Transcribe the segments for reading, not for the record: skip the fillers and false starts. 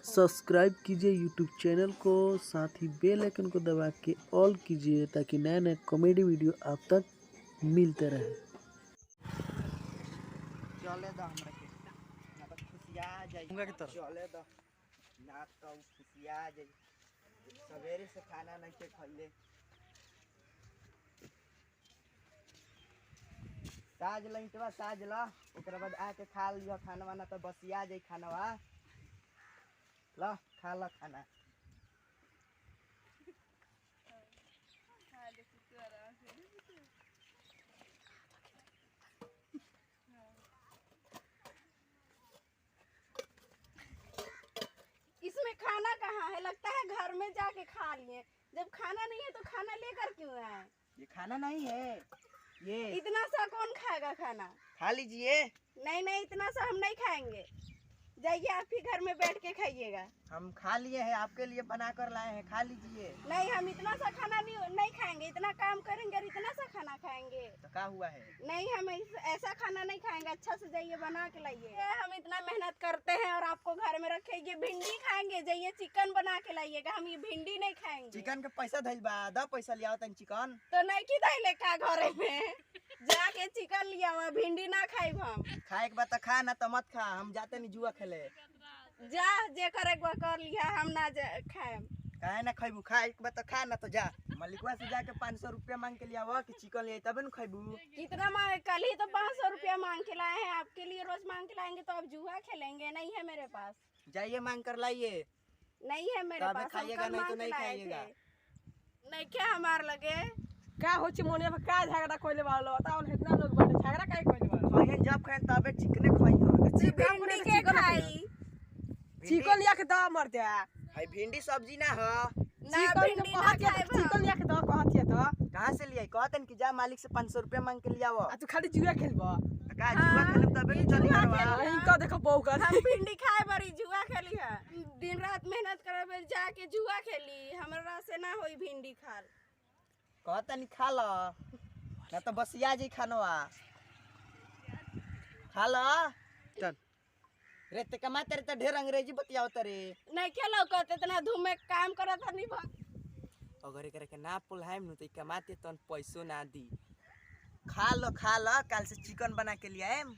Subscribe कीजिए YouTube channel को, साथ ही बेल आइकन को दबा के ऑल कीजिए ताकि नए नए कॉमेडी वीडियो आप तक मिलते रहे। चले द हमरा के ना तो खुशिया जाई चले द ना तो खुशिया जाई सवेरे से खाना नहीं के खइले साज लइटवा साज ला ओकरा बाद आके खा लियो खाना वाना तो बसिया जाई खानावा ला खा ला खाना इसमें खाना कहाँ है? लगता है घर में जाके खा लिए। जब खाना नहीं है तो खाना लेकर क्यों आए? ये खाना नहीं है, ये इतना सा कौन खाएगा खाना? खा लीजिए। नहीं नहीं, इतना सा हम नहीं खाएंगे। जाइए आप ही घर में बैठ के खाइएगा। हम खा लिए हैं, आपके लिए बना कर लाए हैं, खा लीजिए। नहीं, हम इतना सा खाना नहीं खाएंगे। इतना काम करेंगे और इतना सा खाना खाएंगे तो क्या हुआ है? नहीं, हम ऐसा खाना नहीं खाएंगे। अच्छा से जाइए बना के लाइए। हम इतना मेहनत करते हैं और आपको घर में रखे। ये भिंडी खाएंगे, जाइए चिकन बना के लाइएगा। हम ये भिंडी नहीं खाएंगे। चिकन का पैसा धइल बा, दा पैसा लिया तन चिकन तो नहीं की धइले का घरे में जाके चिकन लिया हुआ। भिंडी ना खाइब हम। खाए के बाद तो खा, ना तो मत खा। हम जाते नहीं जुआ खेले। जा जे करे कर लिया, हम ना खाएम। काहे ना खइबू? खाए के बाद तो खा, ना तो जा मलिकवा से जाके 500 रुपया मांग के लिया हुआ कि चिकन ले तबे न खइबू। कितना मांगे? कल ही तो 500 रुपया मांग के लाए हैं। आपके लिए रोज मांग के लाएंगे तो अब जुआ खेलेंगे? नहीं है मेरे पास। जाइए मांग कर लाइए। नहीं है मेरे पास। खाइएगा नहीं तो नहीं खाइएगा। नहीं क्या हमार लगे का होची मोने पर का झगड़ा कोइले वालो बताओ न। इतना लोग बाटे झगड़ा काहे कोइले वालो? खाए जब खाए तबे चिकने खाई हो। भिंडी के खाई चिकन लिया के द मर दे। हाय भिंडी सब्जी ना हो। ना भिंडी ना खाए। चिकन लिया के द कहतिया तो कहां से लिया? कहतन कि जा मालिक से 500 रुपया मांग के लिया वो। आ तू खाली जुआ खेलबो? का जुआ खेलब तबे चली करवा। इनका देखो बहू का हम भिंडी खाए बड़ी जुआ खेली है। दिन रात मेहनत करे जाके जुआ खेली। हमरा से ना होई भिंडी खाल। कहतन खा लो ना तो बसिया जी खानवा खा लो। चल रे ते कमा तेरे तो ढेर अंग्रेजी बतियाओ तरे। नहीं क्या लौकत इतना धूम में काम करत था नहीं अगर एकरे के ना पुल्हाइम नु त कमाते तन पैसो ना दी। खा लो कल से चिकन बना के लिए आएम।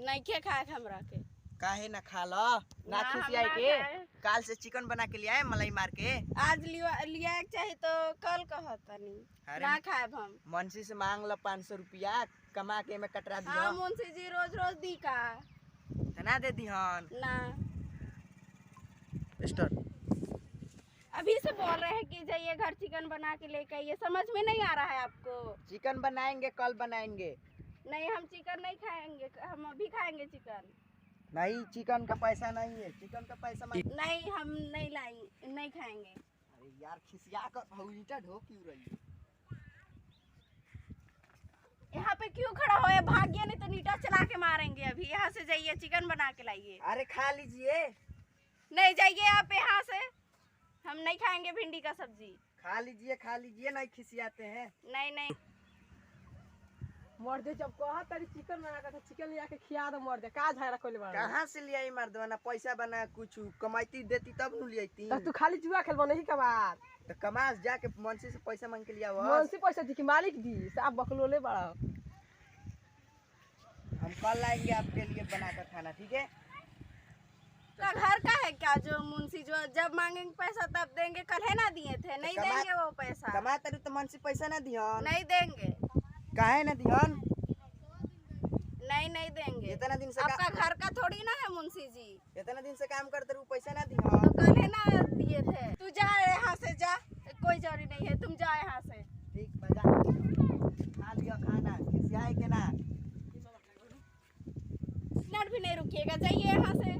नहीं क्या खाए हमरा के? काहे ना खा लो ना ना, खुशी हम आई ना के खाए। काल से चिकन बना के लिए आए मलाई मार के। आज लिया चाहिए तो कल कहता नहीं। अरे ना खाए हम। मुंशी से मांग लो 500 रुपया कमा के में कटरा दियो। हाँ मुंशी जी रोज रोज दी का तना दे दिहन ना। स्टार्ट। अभी से बोल रहे हैं कि जाइए घर चिकन बना के लेके आइए। समझ में नहीं आ रहा है आपको? चिकन बनाएंगे, कल बनाएंगे। नहीं हम चिकन नहीं खाएंगे। हम अभी खाएंगे चिकन। नहीं चिकन का पैसा नहीं है। चिकन का पैसा नहीं हम नहीं लाएंगे, नहीं खाएंगे। अरे यार खिसिया कर भौजीटा ढो क्यों रही है? यहाँ पे क्यों खड़ा हो? भागिए नहीं तो नीटा चला के मारेंगे। अभी यहाँ से जाइए चिकन बना के लाइए। अरे खा लीजिए। नहीं जाइए आप यहाँ से। हम नहीं खाएंगे भिंडी का सब्जी। खा लीजिए नहीं खिसियाते हैं। नहीं नहीं मर दे। जब कहा तारी चिकन बना के चिकन लिया के खिया दो मर दे। का झगड़ा कोइले वालो? कहाँ से लिया मर्दवा? ना पैसा बना कुछ कमाईती देती तब नु लियाती। तू खाली जुआ खेलबो नहीं कमात? तो कमास जाके मुंशी से पैसा मांग के लिया वो। मुंशी पैसा दी कि मालिक दी? सब बकलोले बड़ा। हम कल लाएंगे आपके लिए बनाकर खाना, ठीक है? का घर का है क्या जो मुंशी जो जब मांगेंगे पैसा तब देंगे? कल है ना दिए थे? नहीं देंगे वो पैसा। कमा तरी तो मुंशी पैसा ना दिहन। नहीं देंगे। काहे ना दिहन? नहीं देंगे। इतना दिन से आपका घर का थोड़ी ना है मुंशी जी। इतना दिन से काम करते रहो पैसा ना तो दिहन। कल है ना दिए थे। तू जा यहाँ से जा, कोई जरूरी नहीं है। तुम जा यहाँ से। ठीक बजा खा लियो खाना। खिसियाए के ना। मिनट भी नहीं रुकिएगा, जाइए यहाँ से।